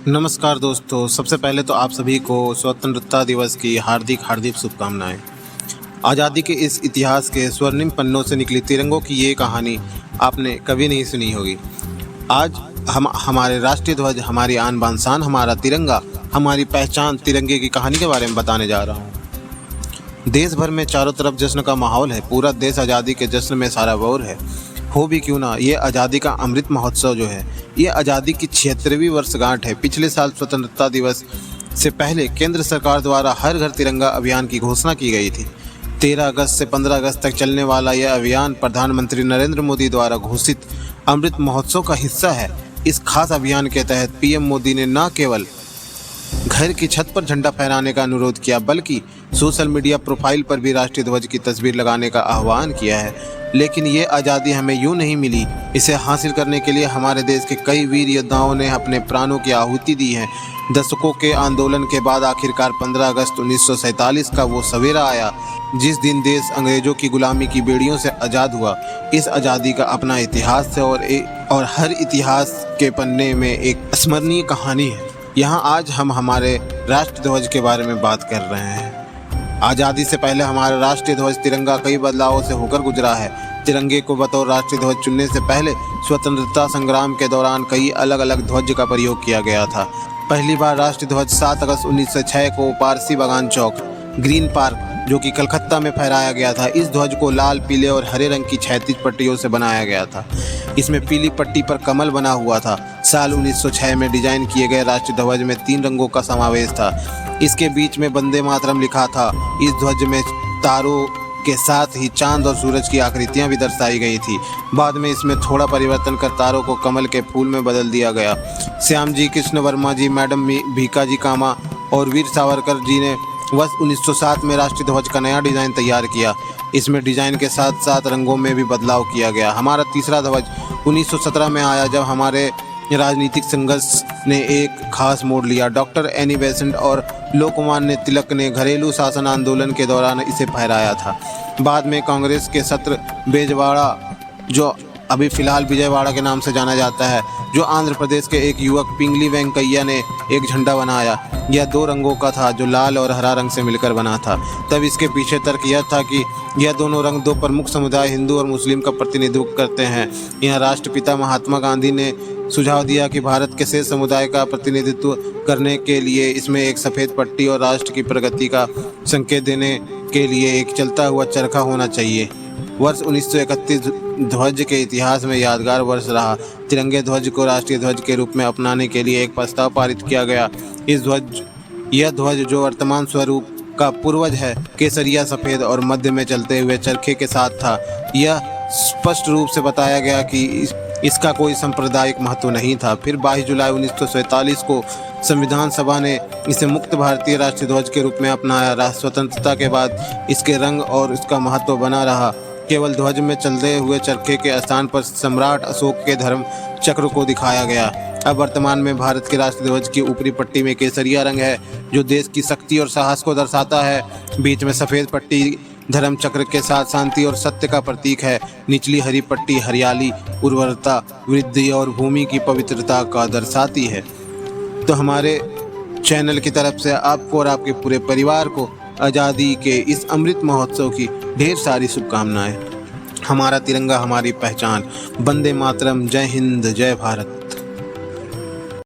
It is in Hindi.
नमस्कार दोस्तों, सबसे पहले तो आप सभी को स्वतंत्रता दिवस की हार्दिक हार्दिक शुभकामनाएं। आज़ादी के इस इतिहास के स्वर्णिम पन्नों से निकली तिरंगों की ये कहानी आपने कभी नहीं सुनी होगी। आज हम हमारे राष्ट्रीय ध्वज, हमारी आन बान शान, हमारा तिरंगा, हमारी पहचान तिरंगे की कहानी के बारे में बताने जा रहा हूँ। देश भर में चारों तरफ जश्न का माहौल है। पूरा देश आज़ादी के जश्न में सराबोर है। हो भी क्यों ना, ये आज़ादी का अमृत महोत्सव जो है, ये आज़ादी की 76वीं वर्षगांठ है। पिछले साल स्वतंत्रता दिवस से पहले केंद्र सरकार द्वारा हर घर तिरंगा अभियान की घोषणा की गई थी। 13 अगस्त से 15 अगस्त तक चलने वाला यह अभियान प्रधानमंत्री नरेंद्र मोदी द्वारा घोषित अमृत महोत्सव का हिस्सा है। इस खास अभियान के तहत पीएम मोदी ने न केवल घर की छत पर झंडा फहराने का अनुरोध किया, बल्कि सोशल मीडिया प्रोफाइल पर भी राष्ट्रीय ध्वज की तस्वीर लगाने का आह्वान किया है। लेकिन ये आज़ादी हमें यूं नहीं मिली। इसे हासिल करने के लिए हमारे देश के कई वीर योद्धाओं ने अपने प्राणों की आहुति दी है। दशकों के आंदोलन के बाद आखिरकार 15 अगस्त 1947 का वो सवेरा आया, जिस दिन देश अंग्रेजों की गुलामी की बेड़ियों से आज़ाद हुआ। इस आज़ादी का अपना इतिहास है और हर इतिहास के पन्ने में एक स्मरणीय कहानी है। यहाँ आज हम हमारे राष्ट्रीय ध्वज के बारे में बात कर रहे हैं। आज़ादी से पहले हमारा राष्ट्रीय ध्वज तिरंगा कई बदलावों से होकर गुजरा है। तिरंगे को बतौर राष्ट्रीय ध्वज चुनने से पहले स्वतंत्रता संग्राम के दौरान कई अलग अलग ध्वज का प्रयोग किया गया था। पहली बार राष्ट्रीय ध्वज 7 अगस्त 1906 को पारसी बागान चौक, ग्रीन पार्क, जो कि कलकत्ता में फहराया गया था। इस ध्वज को लाल, पीले और हरे रंग की 36 पट्टियों से बनाया गया था। इसमें पीली पट्टी पर कमल बना हुआ था। साल 1906 में डिजाइन किए गए राष्ट्रीय ध्वज में 3 रंगों का समावेश था। इसके बीच में वंदे मातरम लिखा था। इस ध्वज में तारों के साथ ही चांद और सूरज की आकृतियां भी दर्शाई गई थी। बाद में इसमें थोड़ा परिवर्तन कर तारों को कमल के फूल में बदल दिया गया। श्याम जी कृष्ण वर्मा जी, मैडम भीकाजी कामा और वीर सावरकर जी ने वर्ष 1907 में राष्ट्रीय ध्वज का नया डिज़ाइन तैयार किया। इसमें डिज़ाइन के साथ साथ रंगों में भी बदलाव किया गया। हमारा तीसरा ध्वज 1917 में आया, जब हमारे राजनीतिक संघर्ष ने एक खास मोड़ लिया। डॉक्टर एनी बेसेंट और लोकमान्य तिलक ने घरेलू शासन आंदोलन के दौरान इसे फहराया था। बाद में कांग्रेस के सत्र बेजवाड़ा, जो अभी फिलहाल विजयवाड़ा के नाम से जाना जाता है, जो आंध्र प्रदेश के एक युवक पिंगली वेंकैया ने एक झंडा बनाया। यह 2 रंगों का था, जो लाल और हरा रंग से मिलकर बना था। तब इसके पीछे तर्क यह था कि यह दोनों रंग 2 प्रमुख समुदाय, हिंदू और मुस्लिम, का प्रतिनिधित्व करते हैं। यह राष्ट्रपिता महात्मा गांधी ने सुझाव दिया कि भारत के शेष समुदाय का प्रतिनिधित्व करने के लिए इसमें एक सफ़ेद पट्टी और राष्ट्र की प्रगति का संकेत देने के लिए एक चलता हुआ चरखा होना चाहिए। वर्ष 1931 ध्वज के इतिहास में यादगार वर्ष रहा। तिरंगे ध्वज को राष्ट्रीय ध्वज के रूप में अपनाने के लिए एक प्रस्ताव पारित किया गया। यह ध्वज, जो वर्तमान स्वरूप का पूर्वज है, केसरिया, सफ़ेद और मध्य में चलते हुए चरखे के साथ था। यह स्पष्ट रूप से बताया गया कि इसका कोई सांप्रदायिक महत्व नहीं था। फिर 22 जुलाई 1947 को संविधान सभा ने इसे मुक्त भारतीय राष्ट्रीय ध्वज के रूप में अपनाया। स्वतंत्रता के बाद इसके रंग और इसका महत्व बना रहा। केवल ध्वज में चलते हुए चरखे के स्थान पर सम्राट अशोक के धर्म चक्र को दिखाया गया। अब वर्तमान में भारत के राष्ट्रीय ध्वज की ऊपरी पट्टी में केसरिया रंग है, जो देश की शक्ति और साहस को दर्शाता है। बीच में सफ़ेद पट्टी धर्म चक्र के साथ शांति और सत्य का प्रतीक है। निचली हरी पट्टी हरियाली, उर्वरता, वृद्धि और भूमि की पवित्रता का दर्शाती है। तो हमारे चैनल की तरफ से आपको और आपके पूरे परिवार को आज़ादी के इस अमृत महोत्सव की ढेर सारी शुभकामनाएं। हमारा तिरंगा हमारी पहचान। वंदे मातरम। जय हिंद, जय भारत।